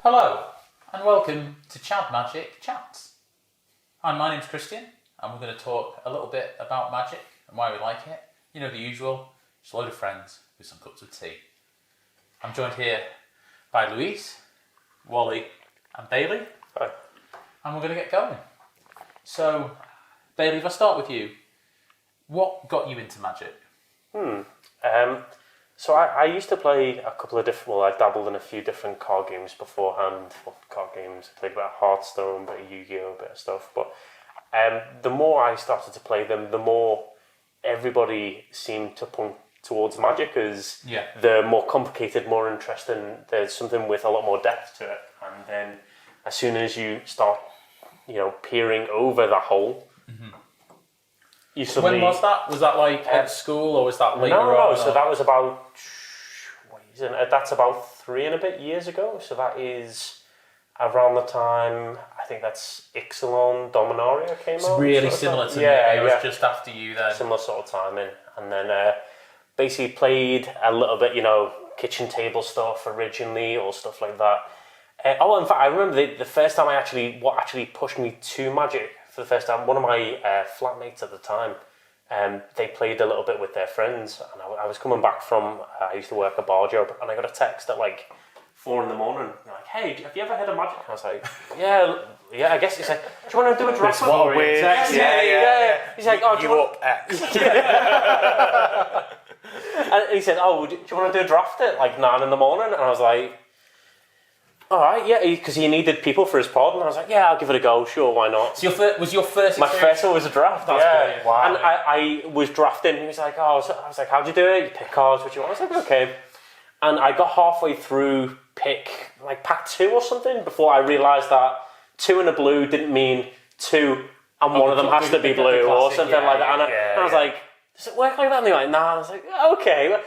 Hello, and welcome to Chad Magic Chats. Hi, my name's Christian, and we're going to talk a little bit about magic and why we like it. You know, the usual, just a load of friends with some cups of tea. I'm joined here by Louise, Wally, and Bailey. Hi. And we're going to get going. So, Bailey, if I start with you, what got you into magic? So I used to play a couple of different, I dabbled in a few different card games beforehand. I played a bit of Hearthstone, a bit of Yu-Gi-Oh, a bit of stuff. But the more I started to play them, the more everybody seemed to point towards magic as the more complicated, more interesting. There's something with a lot more depth to it. And then as soon as you start, peering over that hole, you suddenly... When was that? Was that like at school, or was that later on? No, so that was about... That's about 3 and a bit years ago. So that is around the time, I think that's Ixalan Dominaria came out. It's really similar to me. It was just after you then. Similar sort of timing. And then basically played a little bit, kitchen table stuff originally or stuff like that. In fact, I remember the first time what actually pushed me to Magic for the first time, one of my flatmates at the time, they played a little bit with their friends, and I was coming back from, I used to work a bar job, and I got a text at like 4 a.m, like, hey, have you ever heard of Magic? And I was like, yeah, I guess. He's like, do you want to do a draft? What a weird text. Yeah. He's like, oh, you up X. And he said, oh, do you want to do a draft at like 9 a.m? And I was like, all right, yeah, because he needed people for his pod, and I was like, yeah, I'll give it a go, sure, why not? So was your first My first one was a draft, brilliant. Wow. And I was drafting, and he was like, I was like, how'd you do it? You pick cards, what you want? I was like, okay. And I got halfway through pack 2 or something, before I realised that 2 in a blue didn't mean 2, and one of them has to be blue, or something like that. And I was like, does it work like that? And they were like, nah. I was like, okay.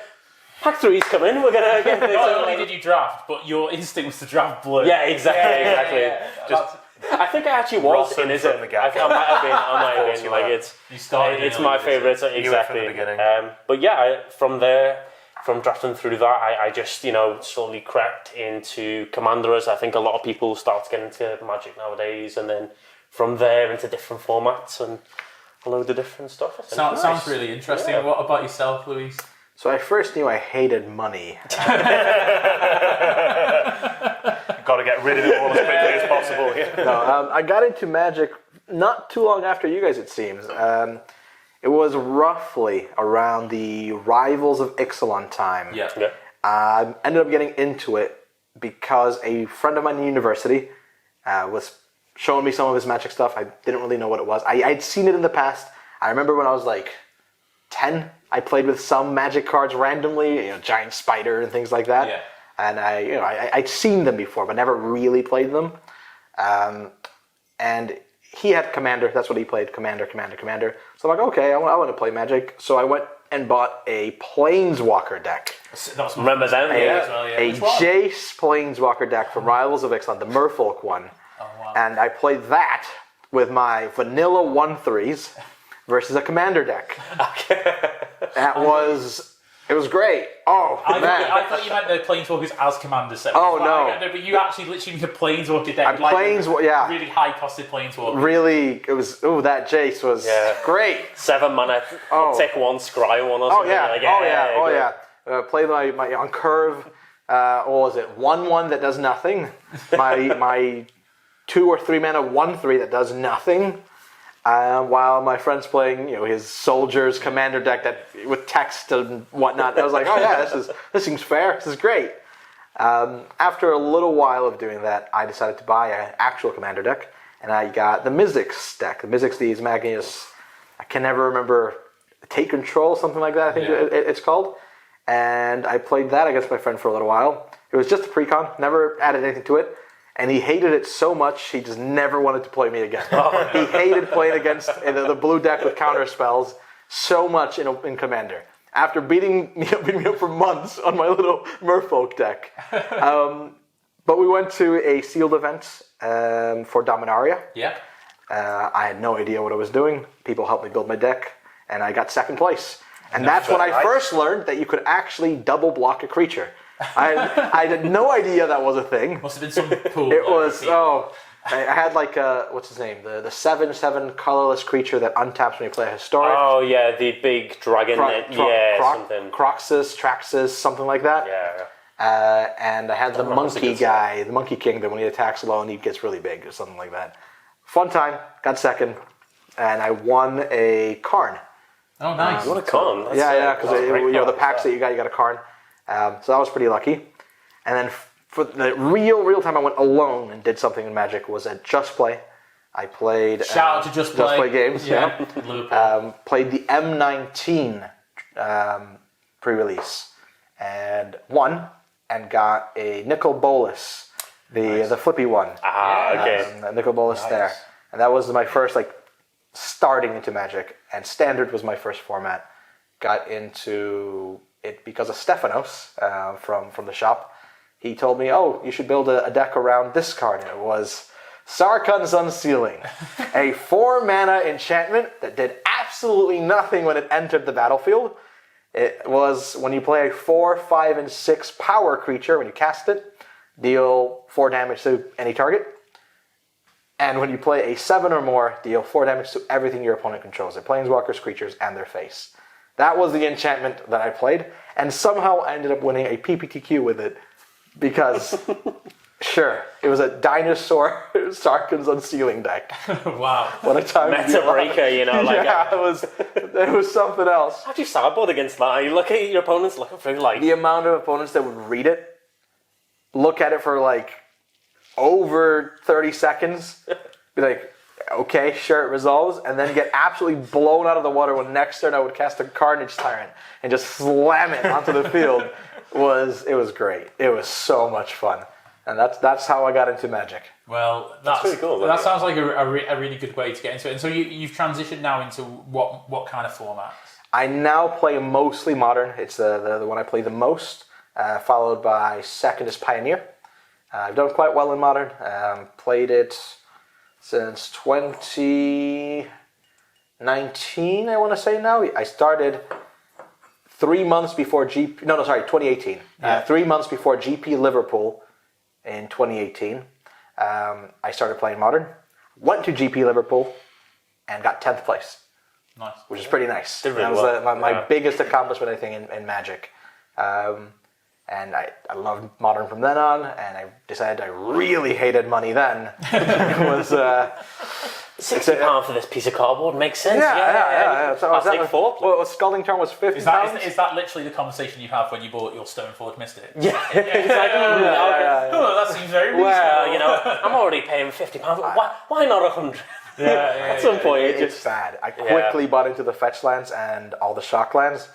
Pack 3's coming, we're going to get this. Not only did you draft, but your instinct was to draft blue. Yeah, exactly. I think I actually was in it. I might have been. Like it's my favourite. Exactly. From the beginning. But yeah, from drafting through that, I just slowly crept into Commanderers. I think a lot of people start to get into Magic nowadays, and then from there into different formats and a load of different stuff. Sounds really interesting. Yeah. What about yourself, Louise? So I first knew I hated money. Got to get rid of it all as quickly as possible. Yeah. No, I got into Magic not too long after you guys, it seems. It was roughly around the Rivals of Ixalan time. Yeah. I ended up getting into it because a friend of mine in university was showing me some of his Magic stuff. I didn't really know what it was. I'd seen it in the past. I remember when I was like 10, I played with some Magic cards randomly, Giant Spider and things like that. Yeah. And I'd seen them before, but never really played them. And he had Commander. That's what he played, Commander. So I'm like, okay, I want to play Magic. So I went and bought a Planeswalker deck. Remember them? A Jace Planeswalker deck from Rivals of Ixalan, the Merfolk one. Oh, wow. And I played that with my vanilla 1/3s versus a Commander deck. It was great. Oh, man. I thought you meant the Planeswalkers as Commander set. Oh, no. But you actually literally need a Planeswalker deck. Really high-costed Planeswalker. Really, it was, that Jace was great. 7 mana, take 1, scry 1 or something. Play my on curve, what was it, 1/1 that does nothing. My 2 or 3 mana 1/3 that does nothing. While my friend's playing, his soldiers commander deck with text and whatnot. I was like, oh yeah, this seems fair. This is great. After a little while of doing that, I decided to buy an actual commander deck, and I got the Mizzix deck. The Mizzix Thieves Magnus. I can never remember. Take Control, something like that. I think it's called. And I played that against my friend for a little while. It was just a precon. Never added anything to it. And he hated it so much, he just never wanted to play me again. He hated playing against the blue deck with counter spells so much in Commander. After beating me up for months on my little Merfolk deck. But we went to a sealed event for Dominaria. Yeah. I had no idea what I was doing. People helped me build my deck, and I got second place. And that's when I first learned that you could actually double block a creature. I had no idea that was a thing. Must have been some cool. It was, I had like what's his name? The 7/7 colorless creature that untaps when you play a historic. Oh yeah, the big dragon. Something. Traxxas, something like that. Yeah. And I had the remember what's a monkey good guy, the monkey king, that when he attacks alone, he gets really big or something like that. Fun time, got second, and I won a Karn. Oh, nice. What a con. Because the packs that you got a Karn. So that was pretty lucky. And then for the real time I went alone and did something in Magic was at Just Play. I played... Shout out to Just Play. Games. Yeah. Played the M19 pre-release and won and got a Nicol Bolas, the flippy one. Okay. Nicol Bolas there. And that was my first starting into Magic, and Standard was my first format. Got into it because of Stefanos from the shop. He told me, you should build a deck around this card, and it was Sarkhan's Unsealing, a 4-mana enchantment that did absolutely nothing when it entered the battlefield. It was when you play a 4, 5, and 6 power creature, when you cast it, deal 4 damage to any target. And when you play a 7 or more, deal 4 damage to everything your opponent controls, their planeswalkers, creatures, and their face. That was the enchantment that I played, and somehow I ended up winning a PPTQ with it, because, sure, it was a dinosaur Sarkhan's Unsealing deck. Wow. What a time to be Meta alive. breaker, It was something else. How do you sideboard against that? You look at your opponents looking through The amount of opponents that would read it, look at it for over 30 seconds, be like, okay, sure, it resolves, and then get absolutely blown out of the water when next turn I would cast a Carnage Tyrant and just slam it onto the field. It was great. It was so much fun. And that's how I got into Magic. Well, that's pretty cool. That sounds like a really good way to get into it. And so you've transitioned now into what kind of formats? I now play mostly Modern. It's the one I play the most, followed by second is Pioneer. I've done quite well in Modern. Played it since 2019, I want to say now. I started 3 months before 2018. 3 months before GP Liverpool in 2018. I started playing Modern, went to GP Liverpool, and got 10th place. Nice. Which is pretty nice. Did really that was well. my biggest accomplishment, I think, in Magic. And I loved Modern from then on, and I decided I really hated money then. It was... £60 for this piece of cardboard makes sense. Yeah. So I'll take 4. Well, Scalding Tarn was £50. Is that literally the conversation you have when you bought your Stoneforge Mystic? Yeah. It's like, that seems very reasonable. well, I'm already paying £50. Why not 100? At some point, It's sad. I quickly bought into the fetch lands and all the shock lands.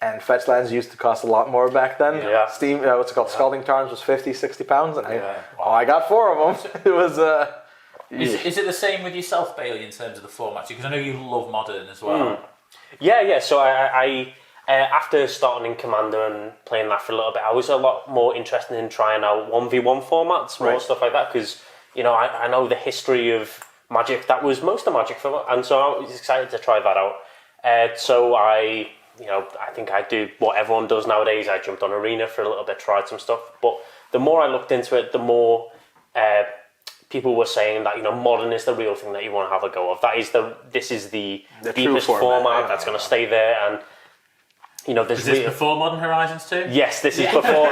And fetch lands used to cost a lot more back then. Yeah. Steam, Scalding Tarns was £50-60, and I got 4 of them. It was... Is it the same with yourself, Bailey, in terms of the format? Because I know you love Modern as well. Yeah. So I after starting in Commander and playing that for a little bit, I was a lot more interested in trying out 1v1 formats, more stuff like that, because I know the history of Magic. That was most of Magic for, and so I was excited to try that out. So I think I do what everyone does nowadays. I jumped on Arena for a little bit, tried some stuff, but the more I looked into it, the more people were saying that Modern is the real thing that you want to have a go of. This is the deepest format that's going to stay there, and there's Is this before Modern Horizons 2? Yes, this is before.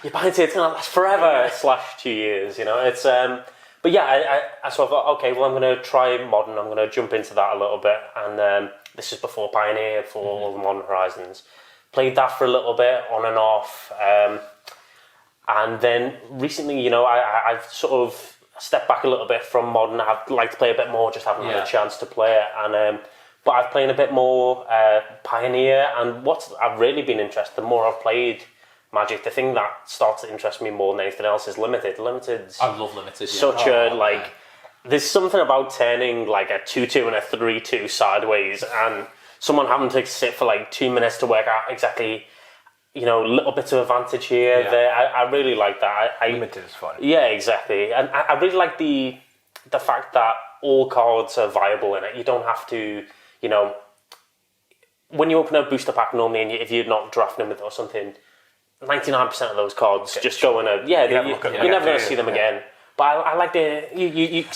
You're buying it, it's going to last forever / 2 years. It's but yeah, I sort of thought, okay, well, I'm going to try Modern. I'm going to jump into that a little bit, and this is before Pioneer, for all the Modern Horizons. Played that for a little bit, on and off. And then recently, I've sort of stepped back a little bit from Modern. I'd like to play a bit more, just haven't had a chance to play it. And but I've played a bit more Pioneer. And what I've really been interested, the more I've played Magic, the thing that starts to interest me more than anything else is Limited. Limited's I love Limited. there's something about turning like a 2/2 and a 3/2 sideways, and someone having to sit for 2 minutes to work out exactly. Little bits of advantage here, there. I really like that. Limited is fun. Yeah, exactly. And I really like the fact that all cards are viable in it. You don't have to, when you open a booster pack normally, and if you're not drafting them or something, 99% of those cards just go in a... Yeah, you're never going to see them again. But I like the...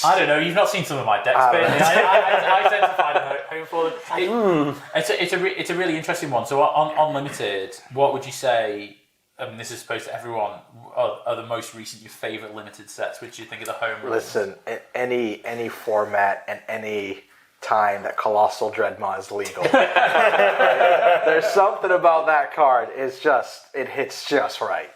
I don't know, you've not seen some of my decks, Bailey. I tend to find a home for them. It's a really interesting one. So on Limited, what would you say, and this is supposed to everyone, are the most recent, your favourite Limited sets? Which do you think are the home runs? Listen, any format and any time that Colossal Dreadmaw is legal. There's something about that card. It hits just right.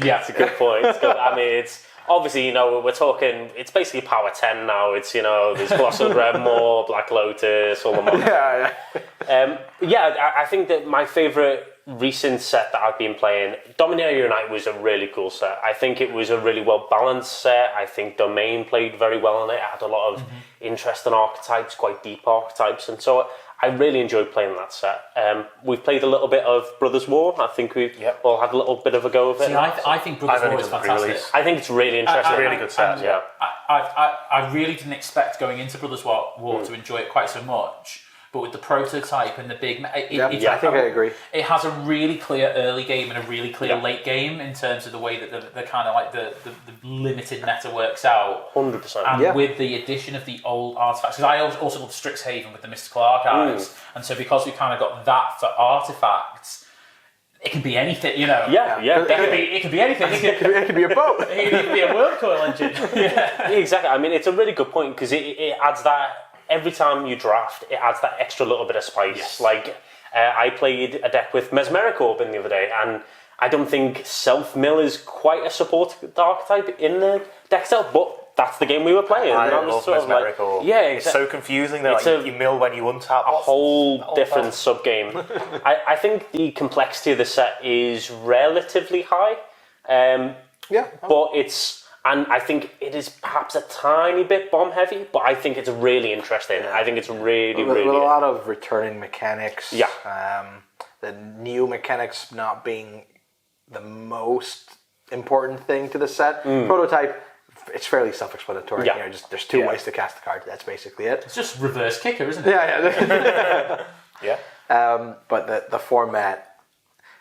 Yeah. It's a good point. I mean, it's... Obviously, we're talking, it's basically Power 10 now. It's, there's Colossal Dreadmaw, Black Lotus, all the monsters. I think that my favourite recent set that I've been playing, Dominaria Unite was a really cool set. I think it was a really well balanced set. I think Domain played very well in it. It had a lot of interesting archetypes, quite deep archetypes, and so I really enjoyed playing that set. We've played a little bit of Brothers War. I think we've all had a little bit of a go of it. See, I think Brothers War is fantastic. I think it's really interesting. Really good set, yeah. I really didn't expect going into Brothers War to enjoy it quite so much. But with the prototype and the big... I think I agree. It has a really clear early game and a really clear late game in terms of the way that the kind of like the limited meta works out. 100%. And with the addition of the old artifacts, because I also love Strixhaven with the Mystical Archives, and so because we kind of got that for artifacts, it can be anything, It could be anything. It could be a boat. It could be a world coil engine. Exactly. I mean, it's a really good point because it adds that... Every time you draft, it adds that extra little bit of spice. Yes. Like, I played a deck with Mesmeric Orbin the other day, and I don't think Self-Mill is quite a support archetype in the deck itself, but that's the game we were playing. I love Mesmeric Orb. Yeah, it's so confusing that you mill when you untap. A whole different sub-game. I think the complexity of the set is relatively high, but it's... And I think it is perhaps a tiny bit bomb heavy, but I think it's really interesting. I think it's really, with really a lot of returning mechanics. Yeah. The new mechanics not being the most important thing to the set. Prototype, it's fairly self-explanatory. Yeah. There's two ways to cast the card. That's basically it. It's just reverse kicker, isn't it? But the format,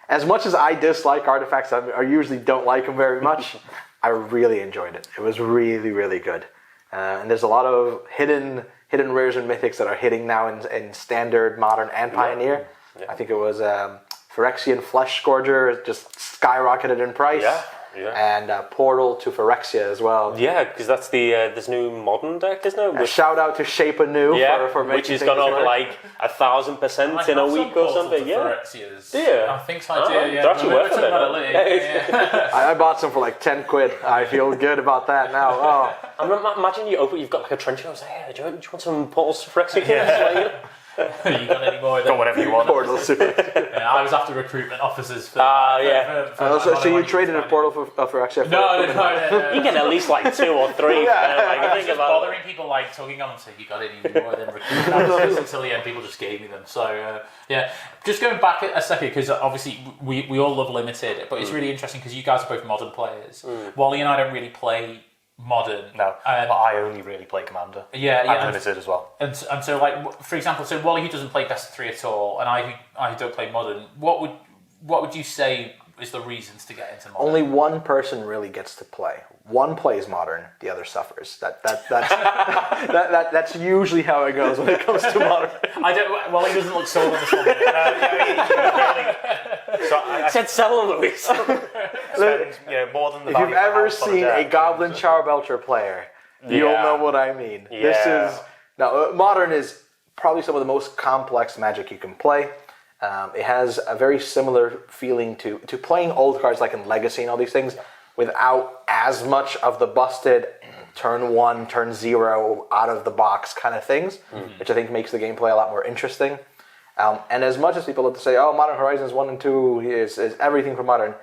as much as I dislike artifacts, I usually don't like them very much. I really enjoyed it. It was really, really good. And there's a lot of hidden rares and mythics that are hitting now in Standard, Modern, and Pioneer. Yeah. I think it was Phyrexian Flesh Scourger just skyrocketed in price. And Portal to Phyrexia as well. Yeah, because that's this new Modern deck, isn't it? Shout out to Shape Anew for making which has gone up like 1,000% in a week or something. Phyrexias. Do you? I think so. I do. They're actually worth it. I bought some for like 10 quid. I feel good about that now. Imagine you've got like a trench coat and say, hey, do you want some Portals to Phyrexia? You got any more? Got whatever you want. Portals. I was after recruitment officers for. So you traded a Portal for Phyrexia? No. You get at least like 2 or 3. I was just bothering people, like tugging on them, saying you got any more than recruitment officers until the end. People just gave me them. So just going back a second, because obviously we all love Limited, but it's really interesting because you guys are both Modern players. Wally and I don't really play Modern. No, but I only really play Commander. And Limited as well. And so, like, for example, so Wally, who doesn't play Best of 3 at all, and I who don't play Modern, what would you say is the reasons to get into Modern? Only one person really gets to play. One plays Modern, the other suffers. That's usually how it goes when it comes to Modern. Wally doesn't look sold on this one. I said sell on Louis. More than the if you've ever seen a Goblin Charbelcher player, you'll know what I mean. Yeah. Modern is probably some of the most complex Magic you can play. It has a very similar feeling to playing old cards like in Legacy and all these things without as much of the busted turn 1, turn 0 out of the box kind of things, which I think makes the gameplay a lot more interesting. And as much as people love to say, Modern Horizons 1 and 2 is everything for Modern,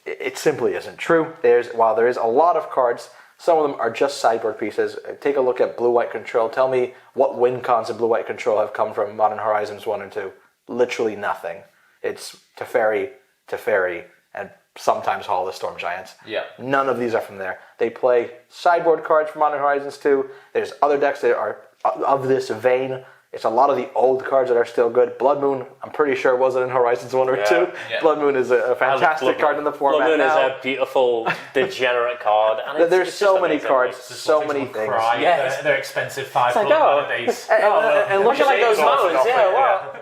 it simply isn't true. While there is a lot of cards, some of them are just sideboard pieces. Take a look at Blue-White Control. Tell me what win cons of Blue-White Control have come from Modern Horizons 1 and 2. Literally nothing. It's Teferi, and sometimes Hall of the Storm Giants. Yeah. None of these are from there. They play sideboard cards from Modern Horizons 2. There's other decks that are of this vein. It's a lot of the old cards that are still good. Blood Moon, I'm pretty sure wasn't in Horizons 1 or 2. Yeah. Blood Moon is a fantastic card in the format Blood Moon now. is a beautiful, degenerate card. And There's it's so just many amazing. cards, Just so watching many someone things. Cry. Yes. They're expensive 5 like, blood oh. nowadays. And look Look at like those Awesome. mountains, yeah, wow.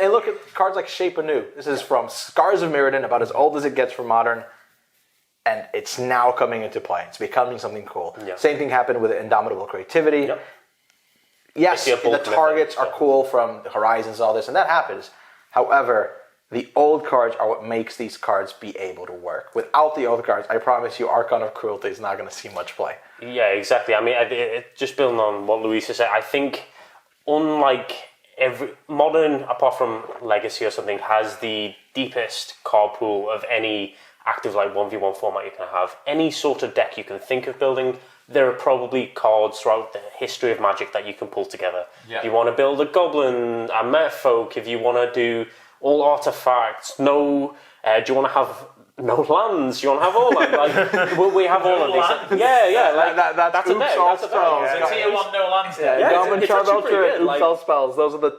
And look at cards like Shape Anew. This is from Scars of Mirrodin, about as old as it gets for Modern. And it's now coming into play. It's becoming something cool. Yeah. Same thing happened with Indomitable Creativity. Yep. Yes, I see a bulk the of it. targets are cool from Horizons, all this, and that happens. However, the old cards are what makes these cards be able to work. Without the old cards, I promise you, Archon of Cruelty is not going to see much play. Yeah, exactly. I mean, just building on what Luisa said, I think unlike every Modern, apart from Legacy or something, has the deepest card pool of any active like 1v1 format you can have. Any sort of deck you can think of building, there are probably cards throughout the history of Magic that you can pull together. Yeah. If you want to build a Goblin, a Merfolk, if you want to do all artifacts, do you want to have no lands? Do you want to have all that? Like, we have all of these. Yeah, like, That's a oops deck. all That's a deck. spells. Yeah. So tier 1 no lands there. Yeah, Dominant it's actually pretty Charbelcher, good, oops like- all spells. Those are the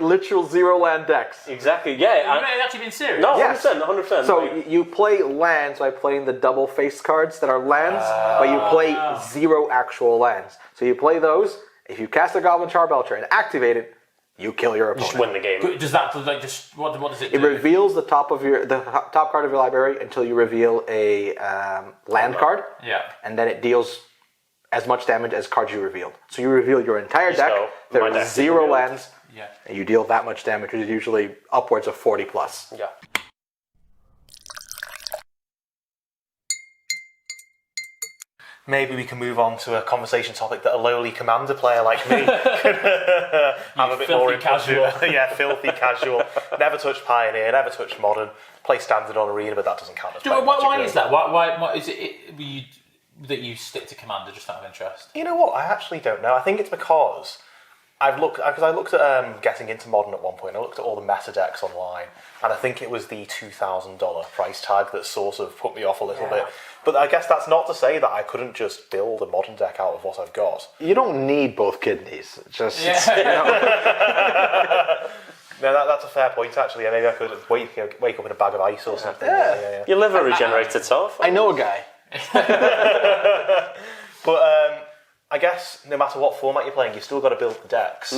literal 0 land decks. Exactly, yeah. You may have actually been serious. No, Yes. 100%. So like, you play lands by playing the double face cards that are lands, but you play 0 actual lands. So you play those. If you cast a Goblin Charbelcher and activate it, you kill your opponent. just win the game. Does that like just what does it do? It reveals the top card of your library until you reveal a land card, Yeah. and then it deals as much damage as cards you revealed. So you reveal your entire deck. go, There my are deck 0 revealed. lands, Yeah. and you deal that much damage, which is usually upwards of 40 plus. Yeah. Maybe we can move on to a conversation topic that a lowly Commander player like me can have a bit filthy more input casual. to. Yeah, filthy casual. Never touched Pioneer, never touched Modern. Play Standard on Arena, but that doesn't count as playing Magic, Why really. is that? Why is it that you stick to Commander just out of interest? You know what? I actually don't know. I think it's because I looked at getting into Modern at one point. I looked at all the meta decks online, and I think it was the $2,000 price tag that sort of put me off a little bit. But I guess that's not to say that I couldn't just build a Modern deck out of what I've got. You don't need both kidneys. Just No, that's a fair point, actually. Maybe I could wake up in a bag of ice or something. Yeah. Your liver regenerates itself. I know a guy. But I guess no matter what format you're playing, you've still got to build the decks.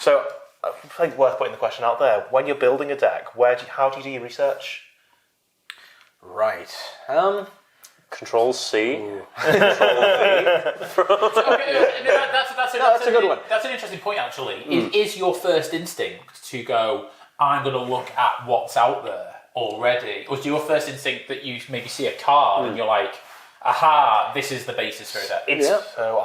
So I think worth putting the question out there. When you're building a deck, how do you do your research? Right. Control C. Okay, that's a good one. That's an interesting point, actually. Is your first instinct to go, I'm going to look at what's out there already? Or is your first instinct that you maybe see a card and you're like, aha, this is the basis for it? So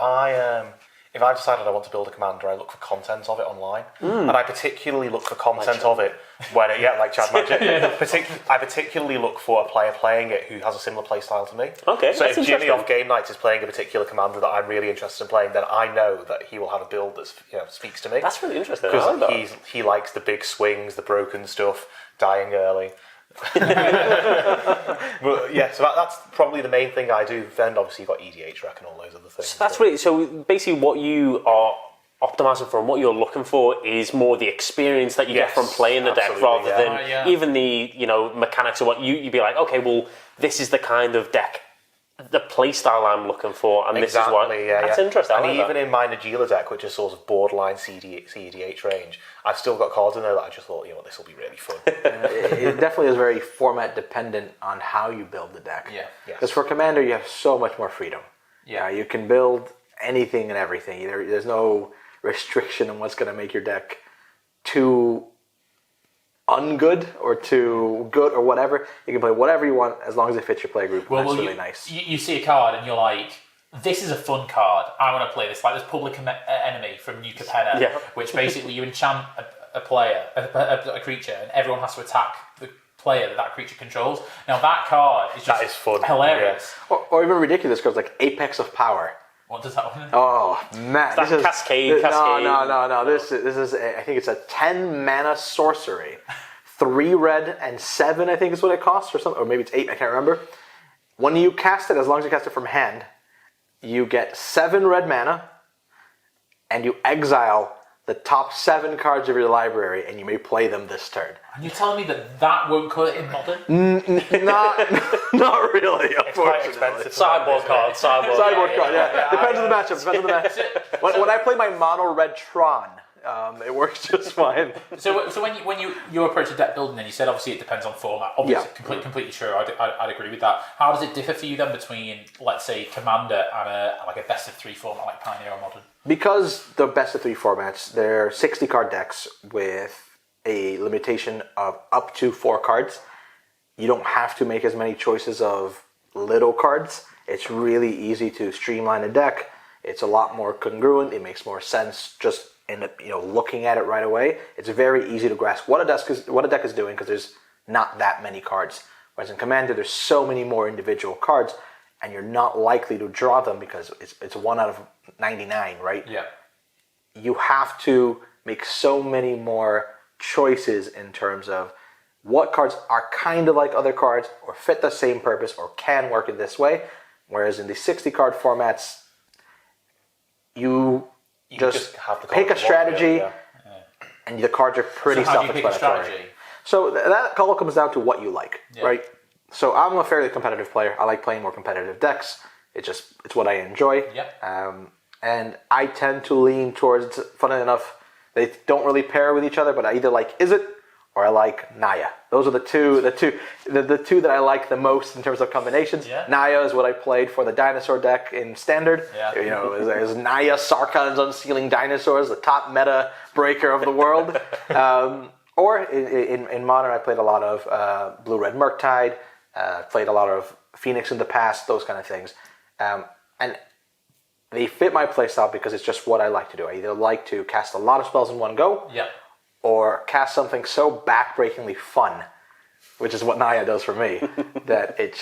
if I've decided I want to build a commander, I look for content of it online, and I particularly look for content of it when like Chad Magic. I particularly look for a player playing it who has a similar play style to me. Okay, so that's if Jimmy interesting. off game nights is playing a particular commander that I'm really interested in playing, then I know that he will have a build that speaks to me. That's really interesting. I like Because that. he likes the big swings, the broken stuff, dying early. But yeah, so that's probably the main thing I do. Then obviously you've got EDH Rec and all those other things. So that's really, so basically what you are optimizing for and what you're looking for is more the experience that you get Yes, from playing the deck absolutely, rather yeah. than even the mechanics of what you'd be like, okay, well, this is the kind of deck, the play style I'm looking for, and this is what that's interesting. I And like even that. in my Nagila deck, which is sort of borderline CEDH range, I've still got cards in there that I just thought, this will be really fun. It definitely is very format dependent on how you build the deck. Yeah. Because for Commander, you have so much more freedom. Yeah. You can build anything and everything. There's no restriction on what's going to make your deck too ungood or too good or whatever. You can play whatever you want as long as it fits your play group. That's really nice. You see a card and you're like, this is a fun card. I want to play this. Like this Public Enemy from New Capenna, which basically you enchant a player, a creature, and everyone has to attack the player that creature controls. Now that card is just fun. hilarious. Or even ridiculous cards like Apex of Power. What does that one? Oh man, That Cascade. No. This is I think it's a 10 mana sorcery, 3 red and 7. I think is what it costs, or something, or maybe it's 8. I can't remember. When you cast it, as long as you cast it from hand, you get 7 red mana, and you exile the top 7 cards of your library, and you may play them this turn. And you're telling me that won't cut it in Modern? Not really, It's quite unfortunately. expensive. Sideboard card, Sideboard card, yeah. Depends on the matchup. Depends on the matchup. When I play my mono red Tron, it works just fine. So when you approach a deck building, then you said obviously it depends on format. Obviously, Yeah. completely true. I'd agree with that. How does it differ for you then between, let's say, Commander and a best of 3 format like Pioneer or Modern? Because the best of 3 formats, they're 60 card decks with a limitation of up to 4 cards. You don't have to make as many choices of little cards. It's really easy to streamline a deck. It's a lot more congruent. It makes more sense just in looking at it right away. It's very easy to grasp what a deck is doing because there's not that many cards. Whereas in Commander, there's so many more individual cards, and you're not likely to draw them because it's 1 out of 99, right? Yeah. You have to make so many more choices in terms of what cards are kind of like other cards or fit the same purpose or can work in this way. Whereas in the 60 card formats, you just have the pick a cards strategy, yeah. and the cards are pretty So how do you pick a self-explanatory. strategy? So that all comes down to what you like, Yeah. right? So I'm a fairly competitive player. I like playing more competitive decks. It's what I enjoy. Yep. And I tend to lean towards, funnily enough, they don't really pair with each other, but I either like Izzet or I like Naya. Those are the two that I like the most in terms of combinations. Yeah. Naya is what I played for the dinosaur deck in Standard. Yeah. Is Naya Sarkhan's Unsealing Dinosaurs, the top meta breaker of the world. Or in Modern, I played a lot of Blue-Red Murktide, played a lot of Phoenix in the past, those kind of things. And they fit my playstyle because it's just what I like to do. I either like to cast a lot of spells in one go, Yeah. or cast something so backbreakingly fun, which is what Naya does for me, that it's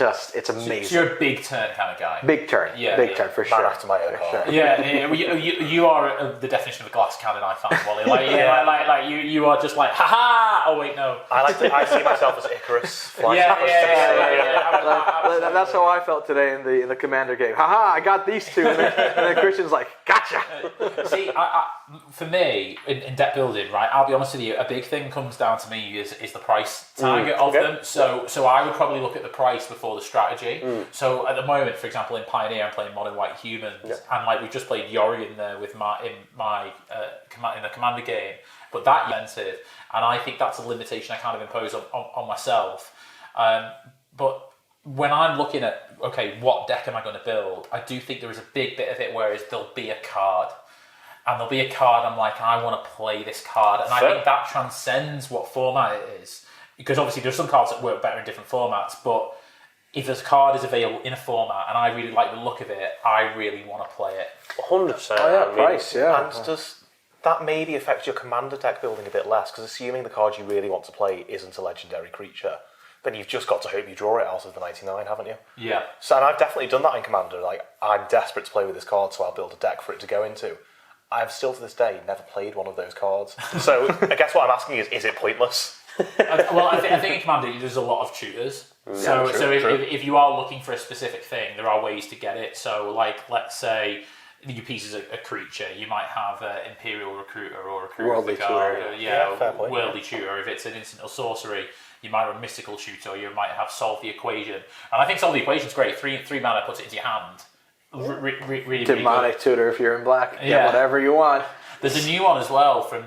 amazing. So you're a big turn kind of guy. Big turn. Yeah, Big yeah. turn for Man sure. after my own For heart. sure. Yeah, you are the definition of a glass cannon, I find, Wally. Like you are just like, ha. Oh wait, no. I see myself as Icarus flying across space. That's how I felt today in the Commander game. Haha, I got these two, and then Christian's like, gotcha. See, for me, in deck building, right, I'll be honest with you, a big thing comes down to me is the price target of them. So I would probably look at the price before the strategy. So at the moment, for example, in Pioneer, I'm playing Modern White Humans, and like we just played Yori in there with in the Commander game, but that expensive, and I think that's a limitation I kind of impose on myself. But when I'm looking at, okay, what deck am I going to build, I do think there is a big bit of it where there'll be a card. And there'll be a card I'm like, I want to play this card. And I think that transcends what format it is. Because obviously there's some cards that work better in different formats, but if this card is available in a format and I really like the look of it, I really want to play it. 100%. Oh yeah, price, yeah. And does that maybe affect your Commander deck building a bit less? Because assuming the card you really want to play isn't a legendary creature, then you've just got to hope you draw it out of the 99, haven't you? Yeah. So, and I've definitely done that in Commander. Like, I'm desperate to play with this card, so I'll build a deck for it to go into. I've still to this day never played one of those cards. So I guess what I'm asking is it pointless? Well, I think in Commander there's a lot of tutors. So if you are looking for a specific thing, there are ways to get it. So like, let's say your piece is a creature, you might have an Imperial Recruiter or Recruiter Worldly of the Guard, Tutor. Fair point. Worldly Tutor. If it's an instant or sorcery, you might have a Mystical Tutor, you might have Solve the Equation. And I think Solve the Equation is great. Three mana puts it into your hand. Really Demonic Tutor if you're in black. Yeah. Get whatever you want. There's a new one as well from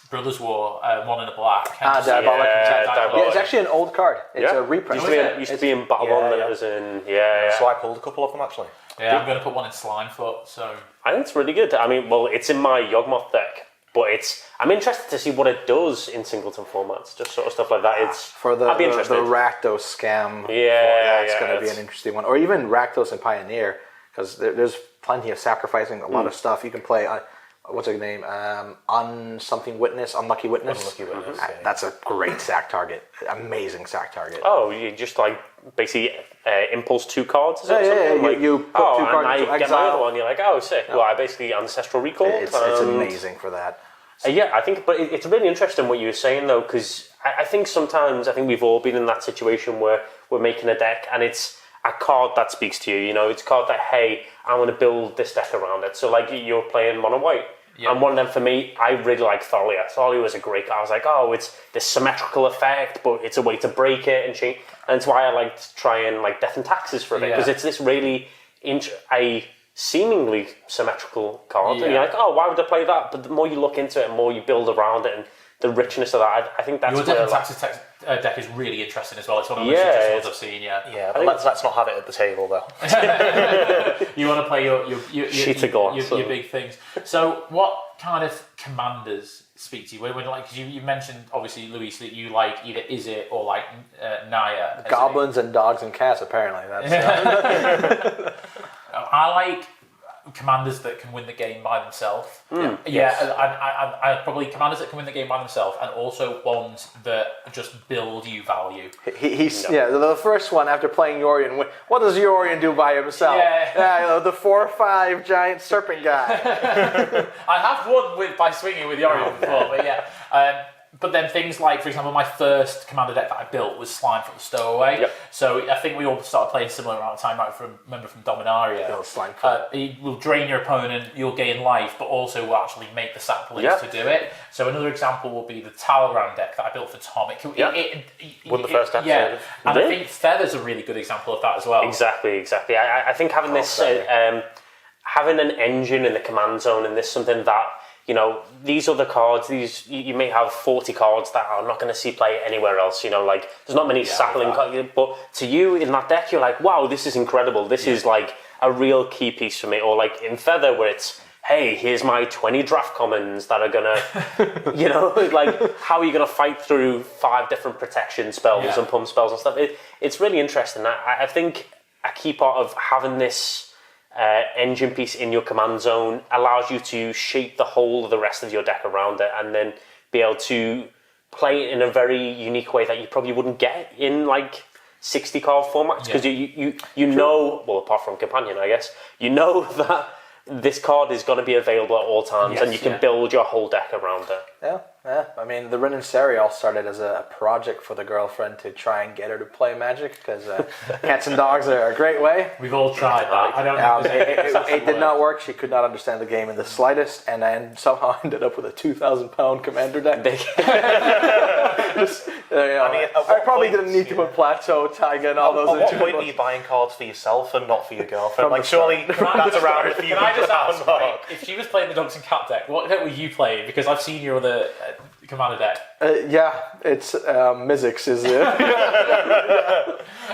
Brothers War, one in a black. Diabolic Intent. Diabolic. Yeah, it's actually an old card. It's a reprint. Used to be in Battle One, then it was in... So I pulled a couple of them, actually. Yeah, I'm going to put one in Slimefoot, so... I think it's really good. I mean, well, it's in my Yawgmoth deck, but I'm interested to see what it does in singleton formats, just sort of stuff like that. I'd be interested. The Rakdos scam. It's going to be an interesting one. Or even Rakdos and Pioneer, because there's plenty of sacrificing, a lot of stuff. You can play, what's her name? Unlucky Witness. Unlucky Witness, yeah. That's a great sack target. Amazing sack target. Oh, you just like basically impulse 2 cards? Is it Yeah. Like, you put 2 cards and into I get my exile. other one, you're like, oh, sick. Well, I basically Ancestral Recall. It's amazing for that. Yeah, I think, but it's really interesting what you were saying though, because I think sometimes, we've all been in that situation where we're making a deck and it's a card that speaks to you, it's a card that, hey, I want to build this deck around it. So like you're playing mono white. Yeah. And one of them for me, I really like Thalia. Thalia was a great card. I was like, oh, it's this symmetrical effect, but it's a way to break it and change. And that's why I liked trying like Death and Taxes for a bit, because it's this really a seemingly symmetrical card. And you're like, oh, why would I play that? But the more you look into it, and more you build around it, and the richness of that, I think that's your where... Death and Taxes deck is really interesting as well. It's one of the most interesting ones I've seen, Yeah, but let's not have it at the table, though. You want to play your big things. So, what kind of commanders speak to you? Because you mentioned, obviously, Luis, that you like either Izzet or like Naya. Goblins and dogs and cats, apparently. That's I like commanders that can win the game by themselves. I probably commanders that can win the game by themselves, and also ones that just build you value. The first one after playing Yorion. What does Yorion do by himself? The 4/5 giant serpent guy. I have won by swinging with Yorion before, but but then things like, for example, my first commander deck that I built was Slime from the Stowaway. So I think we all started playing similar amount of time. I remember from Dominaria. Slime. It will drain your opponent, you'll gain life, but also will actually make the sack plays to do it. So another example will be the Talran deck that I built for Tom. Won the first episode. Yeah, and I think Feather's a really good example of that as well. Exactly. I think having having an engine in the command zone, and this something that, these other cards, you may have 40 cards that are not going to see play anywhere else. Like, there's not many sapling cards, but to you in that deck, you're like, wow, this is incredible. This is like a real key piece for me. Or like in Feather, where it's, hey, here's my 20 draft commons that are gonna, like, how are you gonna fight through 5 different protection spells and pump spells and stuff? It's really interesting. I think a key part of having this engine piece in your command zone allows you to shape the whole of the rest of your deck around it, and then be able to play it in a very unique way that you probably wouldn't get in like 60 card formats, because you know, well, apart from Companion, I guess, you know that this card is going to be available at all times, and you can build your whole deck around it. Yeah. I mean, the Rin and Seri all started as a project for the girlfriend to try and get her to play Magic, because cats and dogs are a great way. We've all tried that. I don't know. It did not work. She could not understand the game in the slightest, and then somehow ended up with a 2,000-pound commander deck. I probably didn't need to put Plateau, Taiga, and all those. At what point are you buying cards for yourself and not for your girlfriend? Like, surely that's around a few. Can I just ask, if she was playing the Dogs and Cat deck, what deck were you playing? Because I've seen your other commander deck. It's Mizzix is it?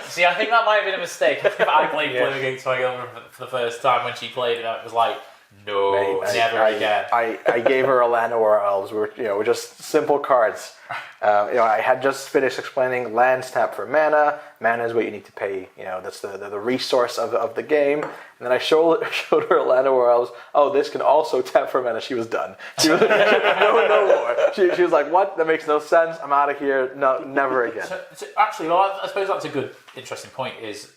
See, I think that might have been a mistake. I played Blue against my girlfriend for the first time when she played it. It was like, no, never again. I gave her a Llanowar Elves. We're just simple cards. I had just finished explaining lands tap for mana. Mana is what you need to pay. That's the resource of the game. And then I showed her Llanowar Elves. Oh, this can also tap for mana. She was done. She was no more. She was like, what? That makes no sense. I'm out of here. No, never again. So actually, well, I suppose that's a good, interesting point. Is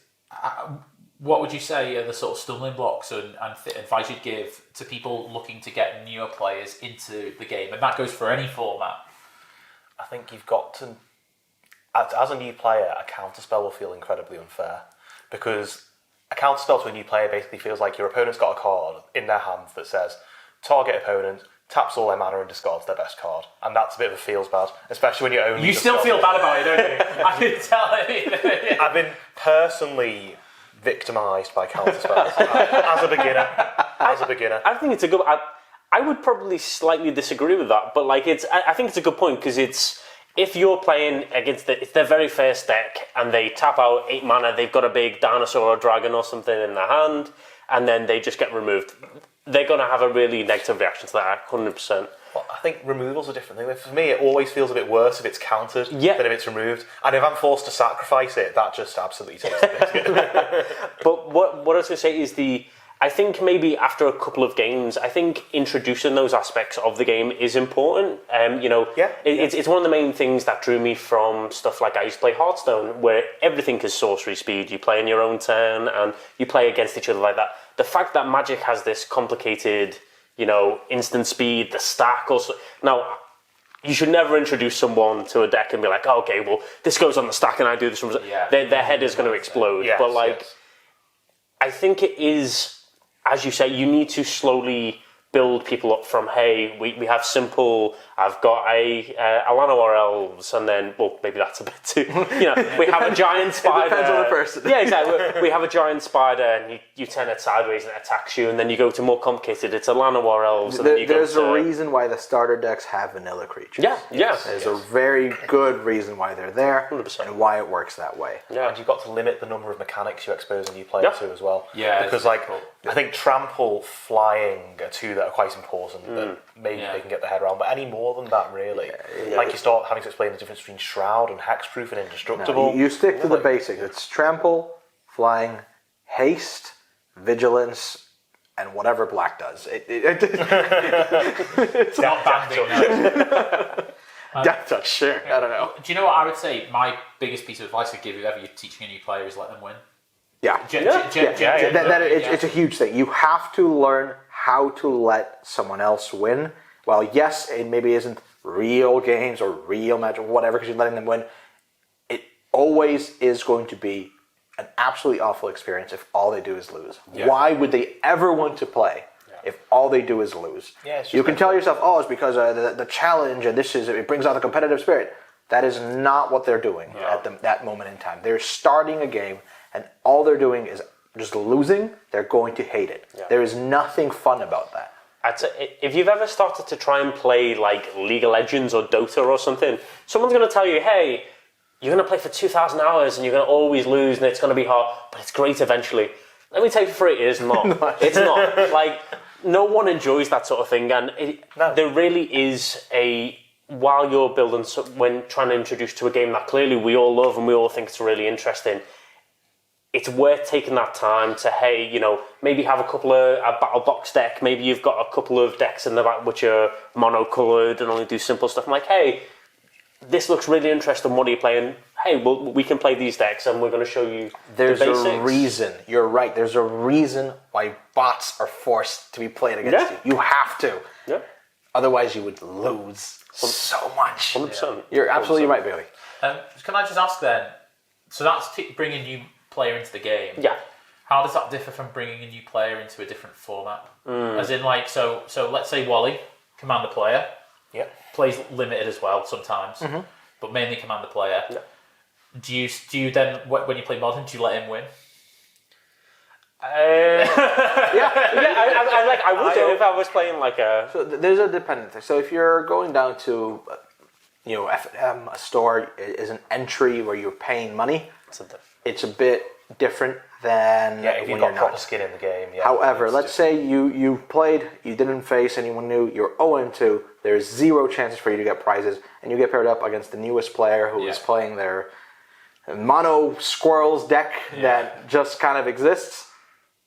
what would you say are the sort of stumbling blocks and advice you'd give to people looking to get newer players into the game? And that goes for any format. I think you've got to, as a new player, a counterspell will feel incredibly unfair, because a counterspell to a new player basically feels like your opponent's got a card in their hand that says, target opponent, taps all their mana and discards their best card. And that's a bit of a feels bad, especially when you're only... You still feel bad about it, don't you? I can tell it. I've been personally victimised by counterspells as a beginner. I think it's a good... I would probably slightly disagree with that, but like I think it's a good point, because it's, if you're playing against it's their very first deck and they tap out 8 mana, they've got a big dinosaur or dragon or something in their hand, and then they just get removed, they're going to have a really negative reaction to that, 100%. Well, I think removal's a different thing. For me, it always feels a bit worse if it's countered than if it's removed. And if I'm forced to sacrifice it, that just absolutely takes the biscuit. But what I was going to say is I think maybe after a couple of games, I think introducing those aspects of the game is important. It's one of the main things that drew me from stuff like I used to play Hearthstone, where everything is sorcery speed. You play in your own turn and you play against each other like that. The fact that Magic has this complicated, instant speed, the stack also. Now, you should never introduce someone to a deck and be like, oh, okay, well, this goes on the stack and I do this. Their head is going to explode. I think it is... As you say, you need to slowly build people up from, hey, we have simple, I've got a Llanowar elves, and then, well, maybe that's a bit too, we have a giant spider. It depends on the person. Yeah, exactly. We have a giant spider, and you turn it sideways and it attacks you, and then you go to more complicated, it's a Llanowar elves. And then you There's go to, a reason why the starter decks have vanilla creatures. Yeah. There's a very good reason why they're there 100%. and why it works that way. Yeah. And you've got to limit the number of mechanics you expose a new player to as well. Yeah, Because, I think trample, flying are two that are quite important that maybe they can get their head around. But any more than that, really. Like, you start having to explain the difference between Shroud and Hexproof and Indestructible. You stick to the basics. It's trample, flying, haste, vigilance, and whatever black does. It's not banding. No. Death touch, sure. I don't know. Do you know what I would say? My biggest piece of advice I'd give you ever you're teaching a new player is let them win. Yeah. It's a huge thing. You have to learn how to let someone else win. Well, yes, it maybe isn't real games or real match or whatever because you're letting them win. It always is going to be an absolutely awful experience if all they do is lose. Yeah. Why would they ever want to play if all they do is lose? Yeah, it's just you can tell yourself, oh, it's because the challenge and it brings out the competitive spirit. That is not what they're doing at that moment in time. They're starting a game and all they're doing is just losing. They're going to hate it. Yeah. There is nothing fun about that. If you've ever started to try and play like League of Legends or Dota or something, someone's going to tell you, hey, you're going to play for 2,000 hours and you're going to always lose and it's going to be hard, but it's great eventually. Let me tell you for free, it is not. It's not. Like, no one enjoys that sort of thing. And there really is while you're building, when trying to introduce to a game that clearly we all love and we all think it's really interesting, it's worth taking that time to, hey, maybe have a battle box deck. Maybe you've got a couple of decks in the back which are mono-coloured and only do simple stuff. I'm like, hey, this looks really interesting. What are you playing? Hey, well, we can play these decks and we're going to show you There's the basics. a reason. You're right. There's a reason why bots are forced to be played against you. You have to. Yeah. Otherwise, you would lose so much. 100%. You're absolutely right, Bailey. Can I just ask then, so that's bringing a new player into the game. Yeah. How does that differ from bringing a new player into a different format? As in, like, so let's say Wally, Commander player, plays limited as well sometimes, but mainly Commander player. Yeah. Do you then, when you play Modern, do you let him win? I would do if I was playing like a... So there's a dependent thing. So if you're going down to, a store is an entry where you're paying money, it's a bit different than if you've got proper skin in the game. Yeah. However, let's say you played, you didn't face anyone new, you're 0-2, there's zero chances for you to get prizes, and you get paired up against the newest player who is playing their mono squirrels deck that just kind of exists.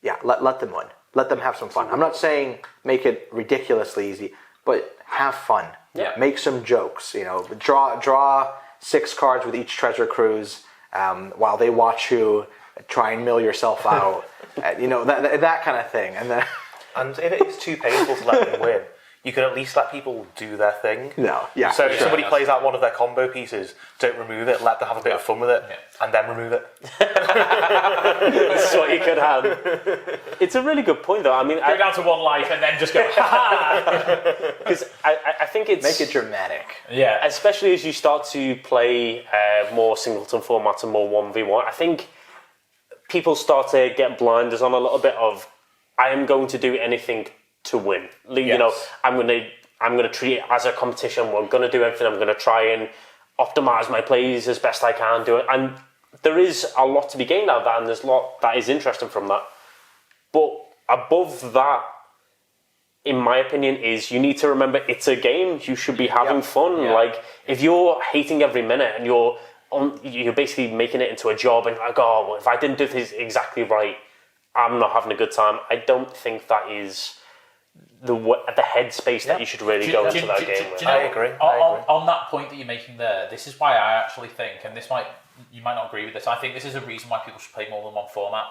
Yeah, let them win. Let them have some fun. I'm not saying make it ridiculously easy, but have fun. Yeah. Make some jokes. Draw 6 cards with each treasure cruise while they watch you try and mill yourself out. That kind of thing. And if it is too painful to let them win, you can at least let people do their thing. No, yeah. So if somebody plays out one of their combo pieces, don't remove it, let them have a bit of fun with it, and then remove it. That's what you could have. It's a really good point, though. I mean, Go down to 1 life and then just go, ha! Because I think it's... Make it dramatic. Yeah. Especially as you start to play more singleton formats and more 1v1, I think people start to get blinders on a little bit of, I am going to do anything to win. I'm going to treat it as a competition. We're going to do everything. I'm going to try and optimize my plays as best I can do it. And there is a lot to be gained out of that, and there's a lot that is interesting from that. But above that, in my opinion, is you need to remember it's a game. You should be having fun. Yeah. Like, if you're hating every minute and you're basically making it into a job and like, oh, well, if I didn't do this exactly right, I'm not having a good time. I don't think that is the headspace that you should really go into that game with. I agree. On that point that you're making there, this is why I actually think, and you might not agree with this, I think this is a reason why people should play more than one format.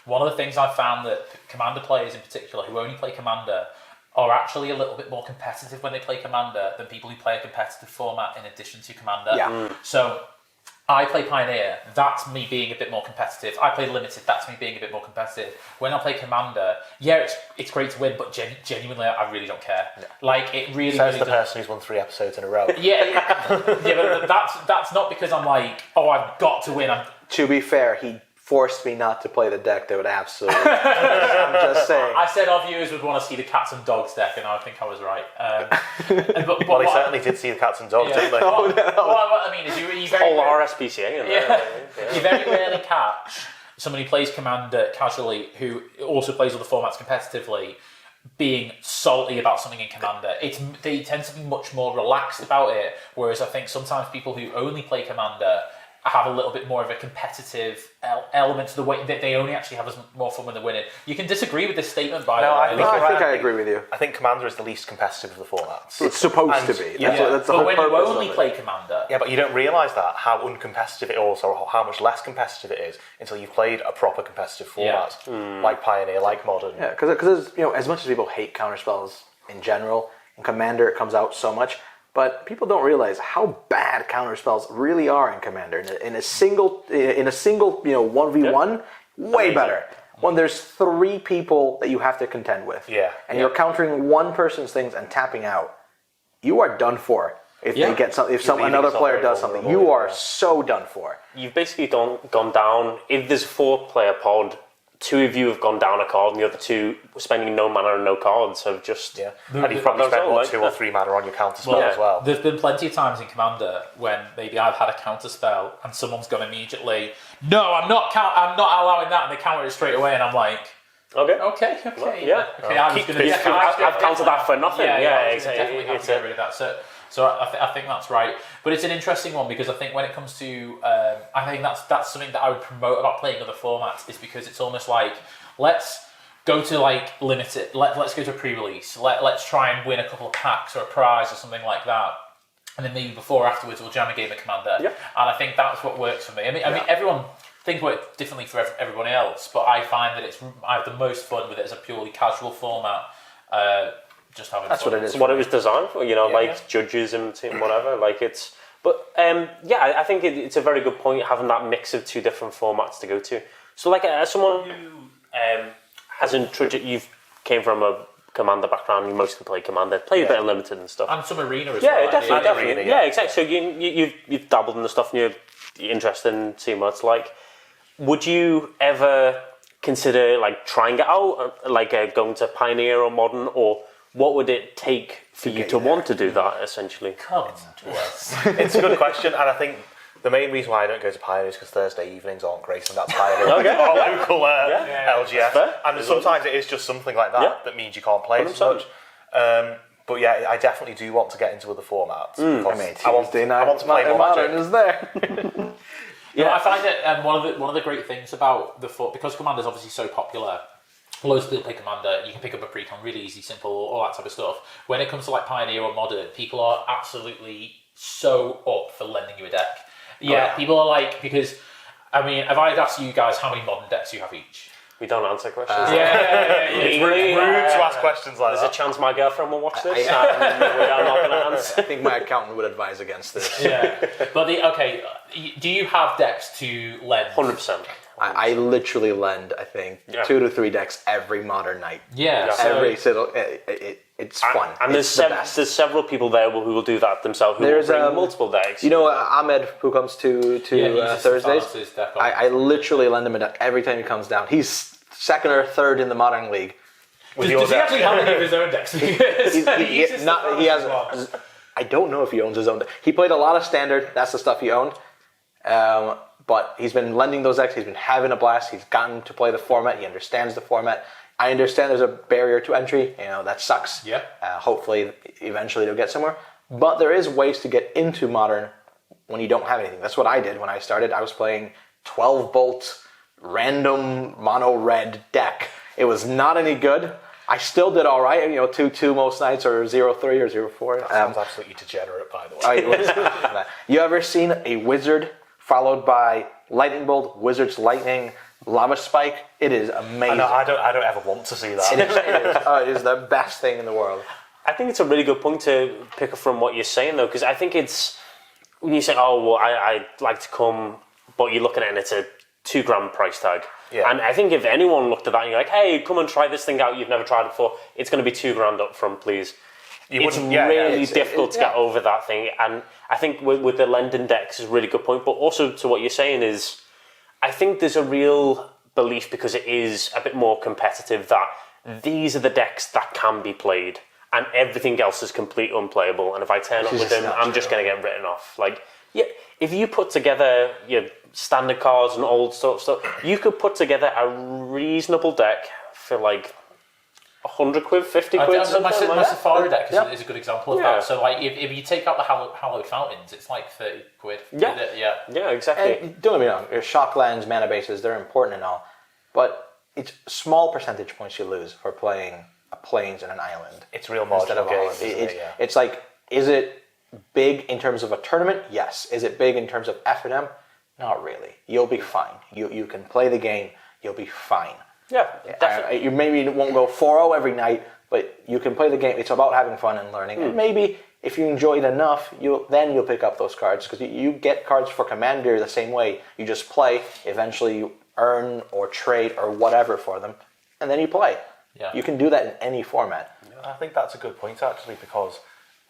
One of the things I've found that Commander players in particular, who only play Commander, are actually a little bit more competitive when they play Commander than people who play a competitive format in addition to Commander. Yeah. So I play Pioneer, that's me being a bit more competitive. I play Limited, that's me being a bit more competitive. When I play Commander, yeah, it's great to win, but genuinely, I really don't care. Yeah. Like, it really, Says really the person who's won 3 episodes in a row. Yeah, but that's not because I'm like, oh, I've got to win. To be fair, he forced me not to play the deck that would absolutely... I'm just saying. I said our viewers would want to see the cats and dogs deck, and I think I was right. But Well, they certainly did see the cats and dogs, didn't they? What I mean is, you very whole RSPCA in there. Yeah. You very rarely catch somebody who plays Commander casually who also plays other formats competitively being salty about something in Commander. They tend to be much more relaxed about it, whereas I think sometimes people who only play Commander have a little bit more of a competitive element to the way that they only actually have more fun when they're winning. You can disagree with this statement, by the way. I think I agree with you. I think Commander is the least competitive of the formats. It's supposed to be. That's the but whole when you purpose only of it. play Commander... Yeah, but you don't realise that, how uncompetitive it is, or how much less competitive it is, until you've played a proper competitive format, like Pioneer, like Modern. Yeah, because as much as people hate counterspells in general, in Commander it comes out so much, but people don't realize how bad counterspells really are in Commander. In a single 1v1, way better. When there's 3 people that you have to contend with, and you're countering one person's things and tapping out, you are done for. If they get something, another player does something, you are so done for. You've basically gone down. If there's a 4-player pod, 2 of you have gone down a card, and the other 2 spending no mana and no cards have just... Yeah. And you've probably spent 2 or 3 mana on your counter spell as well. There's been plenty of times in Commander when maybe I've had a counter spell and someone's gone immediately, no, I'm not allowing that, and they counter it straight away, and I'm like, okay. Well, yeah. Okay, I've countered that for nothing. Definitely have to get rid of that. So I think that's right, but it's an interesting one because I think when it comes to, I think that's something that I would promote about playing other formats is because it's almost like let's go to like Limited, let's go to a pre-release, let's try and win a couple of packs or a prize or something like that, and then maybe before or afterwards we'll jam a game of Commander. And I think that's what works for me. I mean everyone things work differently for everybody else, but I find that I have the most fun with it as a purely casual format. Just having That's fun. what it is. It's what it was designed for, judges and whatever. I think it's a very good point having that mix of 2 different formats to go to. So, as someone who you came from a Commander background, you mostly play Commander, played a bit of Limited and stuff, and some Arena as well. Yeah, definitely. Arena, yeah, exactly. So you've dabbled in the stuff and you're interested in too much. Would you ever consider trying it out, going to Pioneer or Modern, or what would it take for you to want to do that, essentially? Come to us. It's a good question, and I think the main reason why I don't go to Pioneer is because Thursday evenings aren't great, and that's Pioneer. Our local LGS. Fair. And sometimes it is just something like that that means you can't play as much. But yeah, I definitely do want to get into other formats. Because I want to play more Modern Magic. is there. Yeah, I find that one of the great things about because Commander is obviously so popular. Loads of people play Commander. You can pick up a precon really easy, simple, all that type of stuff. When it comes to Pioneer or Modern, people are absolutely so up for lending you a deck. People are because if I had asked you guys how many Modern decks you have each. We don't answer questions. It's rude to ask questions like There's that. a chance my girlfriend will watch this. I'm not going to answer. I think my accountant would advise against this. But do you have decks to lend? 100%. I literally lend, I think, 2 to 3 decks every Modern night. Every single... It's fun. And there's several people there who will do that themselves, who will bring multiple decks. Ahmed, who comes to Thursdays, I literally lend him a deck every time he comes down. He's 2nd or 3rd in the Modern League. Does he actually have any of his own decks? He has... I don't know if he owns his own deck. He played a lot of Standard. That's the stuff he owned. But he's been lending those decks. He's been having a blast. He's gotten to play the format. He understands the format. I understand there's a barrier to entry. That sucks. Yeah. Hopefully, eventually they'll get somewhere. But there is ways to get into Modern when you don't have anything. That's what I did when I started. I was playing 12-bolt random mono red deck. It was not any good. I still did all right. 2-2 most nights, or 0-3 or 0-4. That sounds absolutely degenerate, by the way. You ever seen a wizard followed by lightning bolt, wizard's lightning, lava spike? It is amazing. I don't ever want to see that. It is the best thing in the world. I think it's a really good point to pick up from what you're saying, though, because I think it's when you say, oh, well, I'd like to come, but you're looking at it and it's a £2,000 price tag. Yeah. And I think if anyone looked at that and you're like, hey, come and try this thing out, you've never tried it before, it's going to be £2,000 up front, please. It's really difficult to get over that thing. And I think with the lending decks is a really good point. But also to what you're saying is, I think there's a real belief, because it is a bit more competitive, that these are the decks that can be played and everything else is completely unplayable. And if I turn up with them, I'm just going to get written off. Like, yeah, if you put together your standard cards and old sort of stuff, you could put together a reasonable deck for like 100 quid, 50 quid. My Safari deck is a good example of that. So like, if you take out the hallowed fountains, it's like 30 quid. Yeah, exactly. And don't get me wrong, your shocklands, mana bases, they're important and all, but it's small percentage points you lose for playing a plains and an island. It's real marginal games. It's like, is it big in terms of a tournament? Yes. Is it big in terms of F&M? Not really. You'll be fine. You can play the game. You'll be fine. Yeah, definitely. You maybe won't go 4-0 every night, but you can play the game. It's about having fun and learning. And maybe if you enjoy it enough, you'll pick up those cards, because you get cards for Commander the same way. You just play. Eventually, you earn or trade or whatever for them, and then you play. Yeah. You can do that in any format. I think that's a good point, actually, because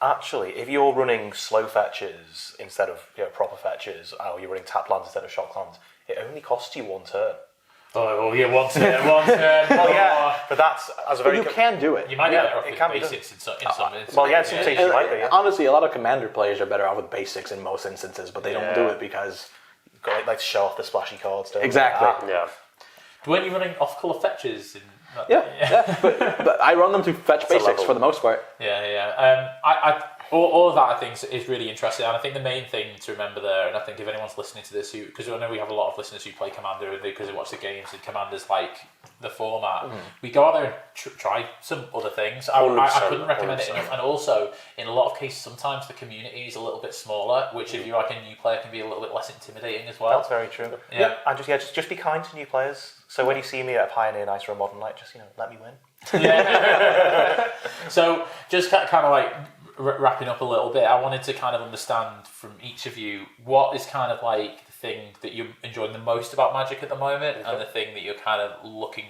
actually, if you're running slow fetches instead of proper fetches, or you're running tap lands instead of shock lands, it only costs you one turn. Oh yeah, one turn. Well, yeah, but that's as a very. You can do it. You might be better off it with can be basics in some. Well, yeah, in some cases you might be. Yeah. Honestly, a lot of Commander players are better off with basics in most instances, but they don't do it because you've got like to show off the splashy cards. Don't exactly. Yeah. Weren't you running off-color fetches? But I run them to fetch basics for the most part. All of that I think is really interesting, and I think the main thing to remember there, and I think if anyone's listening to this, because I know we have a lot of listeners who play Commander and because they watch the games and Commander's like the format, we go out there and try some other things. I couldn't recommend it enough, and also in a lot of cases, sometimes the community is a little bit smaller, which if you're like a new player can be a little bit less intimidating as well. That's very true. Yeah, and just be kind to new players. So when you see me at a Pioneer Night or a Modern Night, just let me win. Yeah. So just kind of like wrapping up a little bit, I wanted to kind of understand from each of you what is kind of like the thing that you're enjoying the most about Magic at the moment, and the thing that you're kind of looking,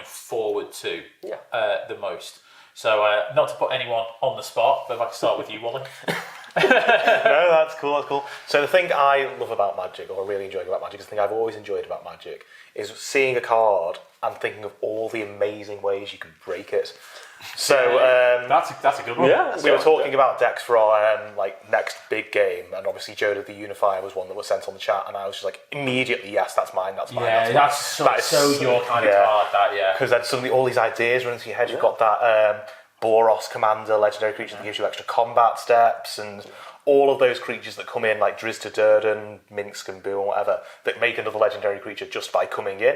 forward to the most. So not to put anyone on the spot, but if I can start with you, Wally. No, that's cool. So the thing I love about Magic, or really enjoy about Magic, is the thing I've always enjoyed about Magic, is seeing a card and thinking of all the amazing ways you can break it. So that's a good one. Yeah, we were talking about decks for our next big game, and obviously Joe did the Unifier was one that was sent on the chat, and I was just like immediately, yes, that's mine. Yeah, that's so your kind of card. Because then suddenly all these ideas run into your head. You've got that Boros Commander legendary creature that gives you extra combat steps, and all of those creatures that come in like Driz to Durden, Minsk and Boo and whatever, that make another legendary creature just by coming in.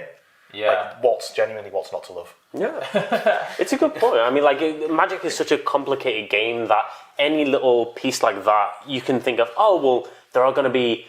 Yeah. Like, what's not to love? Yeah. It's a good point. I mean, Magic is such a complicated game that any little piece like that, you can think of, oh, well, there are going to be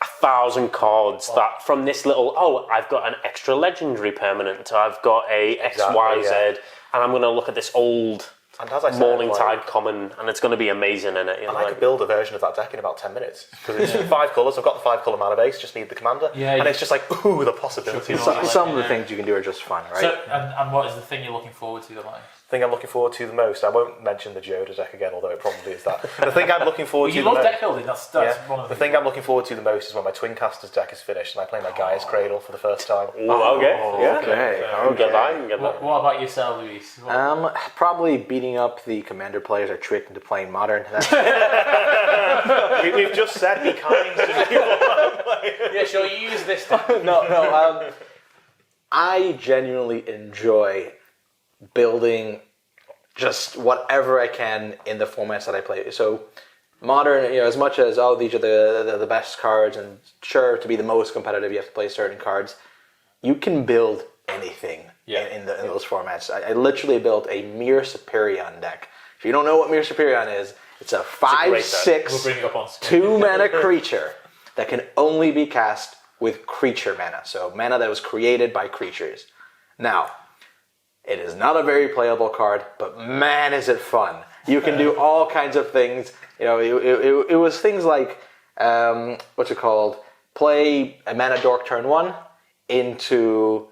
1,000 cards that from this little, I've got an extra legendary permanent, I've got a XYZ, and I'm going to look at this old and as I said, Morning Tide common, and it's going to be amazing in it. And I could build a version of that deck in about 10 minutes. Because it's 5 colours, I've got the 5 colour mana base, just need the commander. And it's just like, ooh, the possibilities. Some of the things you can do are just fun, right? So, and what is the thing you're looking forward to the most? The thing I'm looking forward to the most, I won't mention the Yoda deck again, although it probably is that. The thing I'm looking forward to you the love most... deck building, that's one of the thing I'm looking forward to the most is when my Twincasters deck is finished and I play my Gaia's Cradle for the first time. Okay. What about yourself, Luis? Probably beating up the Commander players are tricked into playing Modern. We've just said be kind to people. Yeah, sure, you use this deck. No. I genuinely enjoy building just whatever I can in the formats that I play. So Modern, as much as these are the best cards, and sure, to be the most competitive, you have to play certain cards. You can build anything in those formats. I literally built a Mir Superion deck. If you don't know what Mir Superion is, it's a 5/6 We'll bring it up on screen. 2-mana creature that can only be cast with creature mana. So mana that was created by creatures. Now, it is not a very playable card, but man, is it fun. You can do all kinds of things. It was things like what's it called? Play a mana dork turn 1 into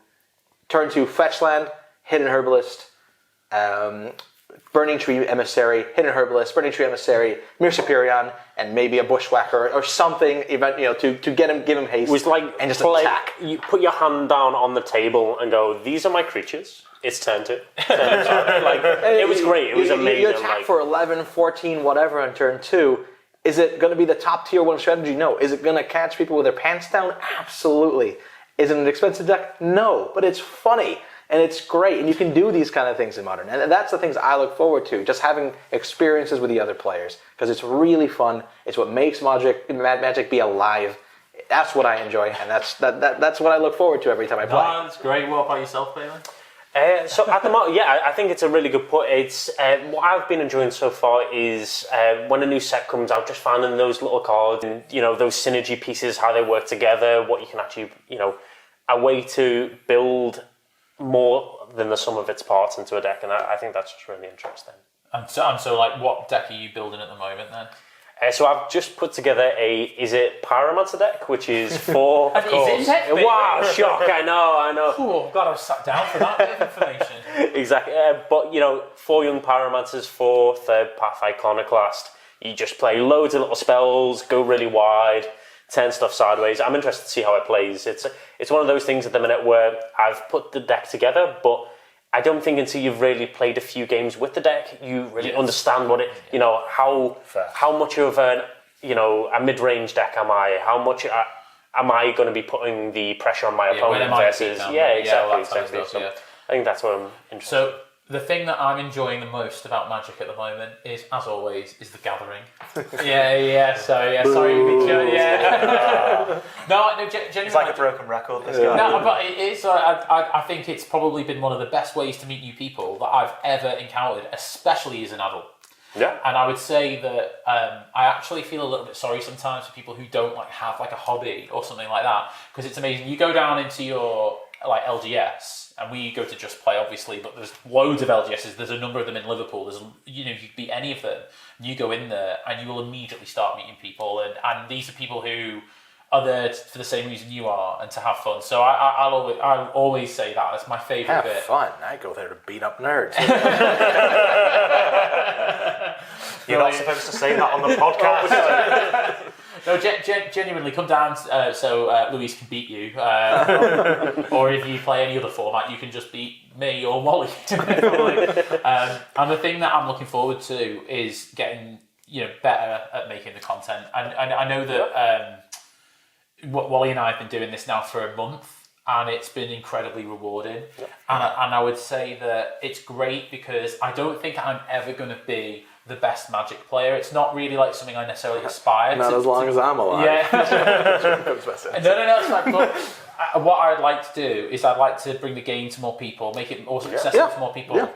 turn 2 fetch land, hidden herbalist, burning tree emissary, hidden herbalist, burning tree emissary, Mir Superion, and maybe a bushwhacker or something. To get him, give him haste, was like and just play, attack. You put your hand down on the table and go, "These are my creatures." It's turn 2. It was great. It was amazing. You attack for 11, 14, whatever on turn 2. Is it going to be the top tier 1 strategy? No. Is it going to catch people with their pants down? Absolutely. Is it an expensive deck? No. But it's funny and it's great, and you can do these kind of things in Modern. And that's the things I look forward to, just having experiences with the other players, because it's really fun. It's what makes Magic be alive. That's what I enjoy, and that's what I look forward to every time I play. Oh, that's great. What about yourself, Bailey? So at the moment, I think it's a really good point. It's what I've been enjoying so far is when a new set comes out, just finding those little cards and those synergy pieces, how they work together, what you can actually a way to build more than the sum of its parts into a deck, and I think that's just really interesting. And so, like, what deck are you building at the moment then? So I've just put together is it Pyromancer deck, which is 4. Of course. Wow, shock! I know. Oh God, I was sat down for that bit of information. Exactly, but 4 young Pyromancers, 4 third path Iconoclast. You just play loads of little spells, go really wide, turn stuff sideways. I'm interested to see how it plays. It's one of those things at the minute where I've put the deck together, but I don't think until you've really played a few games with the deck, you really understand what it, how much of a mid-range deck am I? How much am I going to be putting the pressure on my opponent versus? Exactly. So I think that's what I'm interested. So the thing that I'm enjoying the most about Magic at the moment is, as always, is the gathering. Sorry, no, genuinely. It's like a broken record. This guy. No, but it is. I think it's probably been one of the best ways to meet new people that I've ever encountered, especially as an adult. Yeah. And I would say that I actually feel a little bit sorry sometimes for people who don't have a hobby or something like that, because it's amazing. You go down into your LGS, and we go to Just Play, obviously, but there's loads of LGSs. There's a number of them in Liverpool. You could beat any of them. And you go in there, and you will immediately start meeting people, and these are people who are there for the same reason you are, and to have fun. So I'll always say that. That's my favourite bit. Have fun. I go there to beat up nerds. You're not supposed to say that on the podcast. No, genuinely, come down so Louise can beat you. Or if you play any other format, you can just beat me or Wally. And the thing that I'm looking forward to is getting better at making the content. And I know that Wally and I have been doing this now for a month, and it's been incredibly rewarding. And I would say that it's great because I don't think I'm ever going to be the best Magic player. It's not really something I necessarily aspire to. Not as long as I'm alive. Yeah. No, it's like, but what I'd like to do is I'd like to bring the game to more people, make it more accessible to more people. Yeah.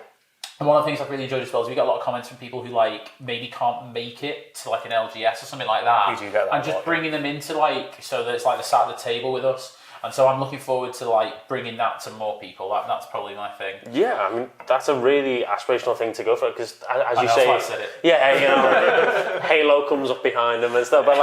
And one of the things I've really enjoyed as well is we get a lot of comments from people who maybe can't make it to an LGS or something like that. You do get that and just bringing them into so that it's they sat at the table with us. And so I'm looking forward to bringing that to more people. That's probably my thing. Yeah, I mean that's a really aspirational thing to go for, because as you say, say, I said it. Yeah, Halo comes up behind them and stuff. But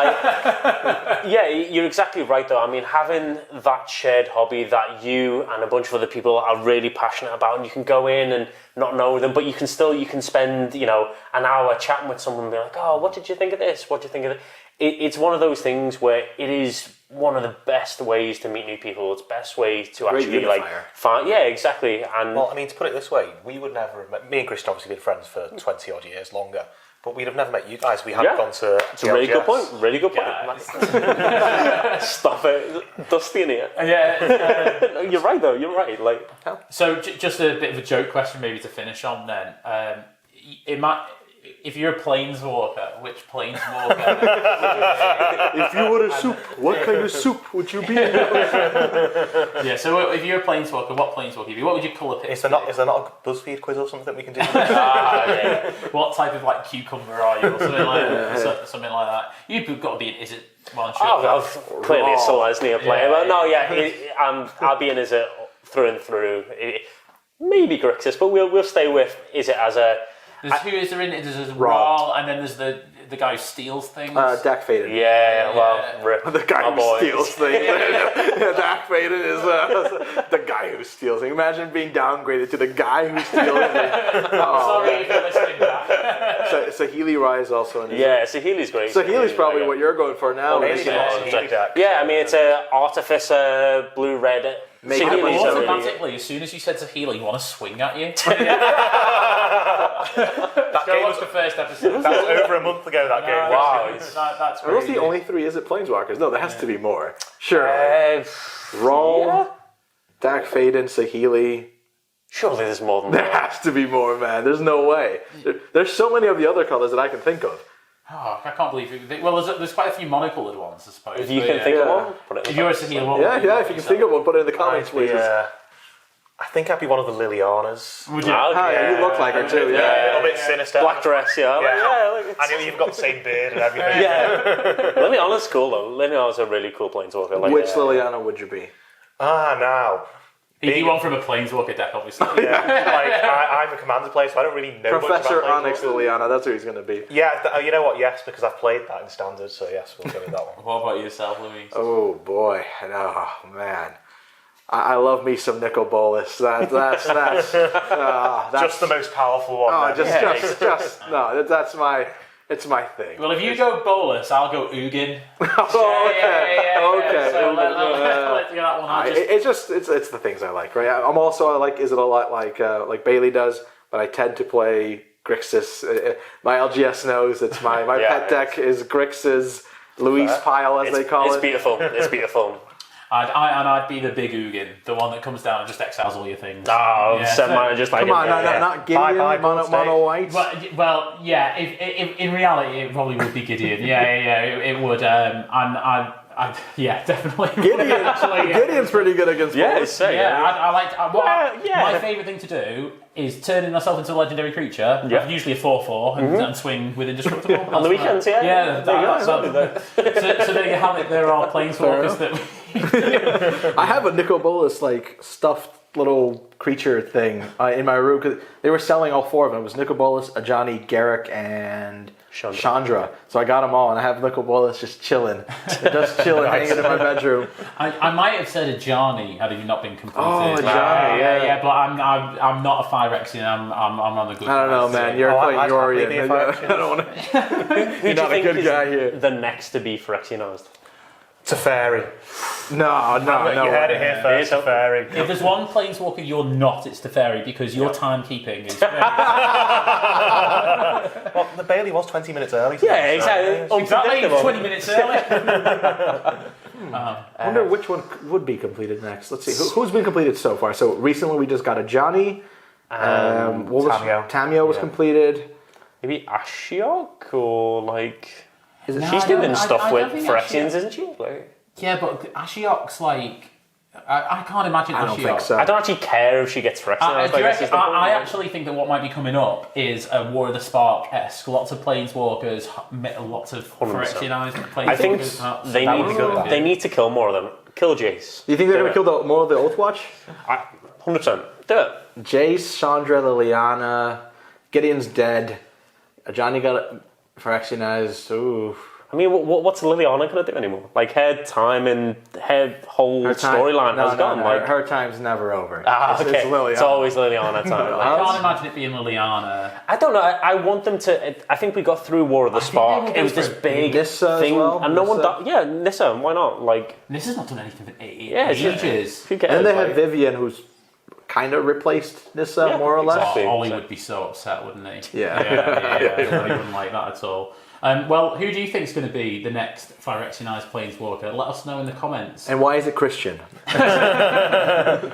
yeah, you're exactly right though. I mean, having that shared hobby that you and a bunch of other people are really passionate about, and you can go in and not know them, but you can spend an hour chatting with someone and be like, oh, what did you think of this? What do you think of it? It's one of those things where it is one of the best ways to meet new people. It's the best way to actually find. Yeah, exactly. And well, I mean, to put it this way, we would never have met. Me and Christian obviously been friends for 20 odd years longer, but we'd have never met you guys. We hadn't gone to. It's a really good point. Really good point. Stop it, Dusty in here. Yeah, no, you're right though. You're right. So just a bit of a joke question, maybe to finish on. Then, if you're a planeswalker, which planeswalker? If you were a soup, what kind of soup would you be? Yeah, so if you're a planeswalker, what planeswalker would you be? What would your colour pick? Is there not a BuzzFeed quiz or something that we can do? Yeah. What type of cucumber are you, or something like that? You've got to be. Is it? Well, I'm sure. Clearly a Selesnya player, but no, I'll be in as a through and through. Maybe Grixis, but we'll stay with. Is it as a Who is there in it? There's Raw. Raw, and then there's the guy who steals things. Dak Faden. Yeah, well, rip. The guy My who boy. steals things. Yeah, Dak Faden is the guy who steals things. Imagine being downgraded to the guy who steals things. Sorry if you're listening back. So Healy Rise also in it. Yeah, so Healy's great. So Healy's probably what you're going for now. Maybe isn't not. it? Healy deck. Yeah, I mean, it's a Artificer, blue-red. Make So it Healy's a really- Automatically, as soon as you said Sahili, you want to swing at you. That Go game watch was, the first episode. that was over a month ago, that game. Wow. That's Are those the crazy. only three? Is it Planeswalkers? No, there has to be more. Sure. Raw. Raw, Dak Faden, Sahili. Surely there's more than There that. has to be more, man. There's no way. There's so many of the other colors that I can think of. Oh, I can't believe it. Well, there's quite a few monocoloured ones, I suppose. If you but can think of Yeah. one, put it in If the you're a comments. Sahili, what Yeah, would yeah. If you can think of one, put it in the comments, please. I think I'd be one of the Lilianas. Would you? Ah, Hi, okay. you look like her too. Yeah, a Yeah. little bit sinister. Black dress, yeah. And you've got the same beard and everything. Yeah. Liliana's cool though. Liliana's a really cool planeswalker. Like, Which Liliana would you be? Now. He'd be one from a Planeswalker deck, obviously. Yeah, I'm a commander player, so I don't really know Professor much about Onyx Planeswalkers. Liliana. That's who he's going to be. Yeah, you know what? Yes, because I've played that in standard, so yes, we'll go with that one. What about yourself, Louise? Oh boy. Oh man. I love me some Nicol Bolas. That's Just the most powerful one. Oh, then. just no. It's my thing. Well, if you go Bolus, I'll go Ugin. Oh, okay. So let's get that one. It's the things I like, right? I'm also I like. Is it a lot like Bailey does? But I tend to play Grixis. My LGS knows it's my pet deck is Grixis Louise pile as they call It's it. beautiful. It's beautiful. I'd be the big Ugin, the one that comes down and just exiles all your things. Oh, Yeah, so so- mine just like Come on, yeah. not Gideon, Bye, mono white. Well, yeah. If in reality, it probably would be Gideon. Yeah. It would. Yeah, definitely. Gideon, Actually, yeah. Gideon's pretty good against Yeah, Bolas. it's sick. Yeah, I like. yeah. My favourite thing to do is turning myself into a legendary creature, Yeah. usually a 4/4, and swing with indestructible. On the weekends, yeah. Yeah, There you go. so there you have it. There are planeswalkers that. I have a Nicol Bolas like stuffed little creature thing in my room because they were selling all four of them. It was Nicol Bolas, Ajani, Garruk, and Chandra. So I got them all, and I have Nicol Bolas just chilling, hanging in my bedroom. I might have said Ajani had it not been completed. Oh, Ajani, yeah. But I'm not a Phyrexian. I'm on the good. I don't know, side. man. You're playing I'd happily be a Yorion. Phyrexian. I don't want to. Who do you not a think good is guy here. the next to be Phyrexianized? Teferi. No. You heard it here first, Yeah. Teferi. If there's one planeswalker you're not, it's Teferi because your timekeeping is. Well, the Bailey was 20 minutes early. Yeah, exactly. Exactly, Unpredictable. 20 minutes early. I wonder which one would be completed next. Let's see. Who's been completed so far? So recently we just got a Johnny. Tamio was completed. Maybe Ashiok or like. Is it No, She's I don't- doing stuff I with don't think Phyrexians, isn't she? Like, Yeah, but Ashiok's like. I can't imagine I Ashiok. don't think so. I don't actually care if she gets Phyrexianized. I guess is the point. I actually think that what might be coming up is a War of the Spark-esque. Lots of planeswalkers, lots of 100%. Phyrexianized planeswalkers. I think perhaps. they That would be need good. they need to kill more of them. Kill Jace. Do you think they're going to kill more of the Oathwatch? 100%. Do it. Jace, Chandra, Liliana, Gideon's dead. Johnny got Phyrexianized. Ooh. I mean, what's Liliana going to do anymore? Like, her time and her whole storyline has gone. Like, her time's never over. okay. It's Liliana. It's always Liliana time. I can't imagine it being Liliana. I don't know. I want them to. I think we got through War of the think Spark. they will It was go this for big Nissa as thing, well? and no one. Nissa? Yeah, Nissa. Why not? Like, This has not done anything for it's just- ages. who cares? And then they Like, have Vivian, who's kind of replaced Nissa, Yeah, more or less. exactly. Ollie would be so upset, wouldn't he? Yeah. Yeah. He wouldn't like that at all. Well, who do you think is going to be the next Phyrexianized planeswalker? Let us know in the comments. And why is it Christian?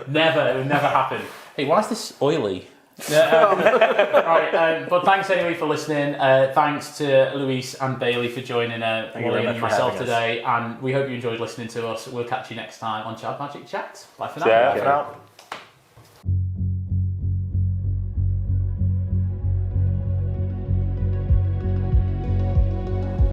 Never, it would never happen. Hey, why is this oily? Right, but thanks anyway for listening. Thanks to Luis and Bailey for joining you very Wally much and for myself having us. today, and we hope you enjoyed listening to us. We'll catch you next time on Child Magic Chat. Bye for now. Yeah. For now.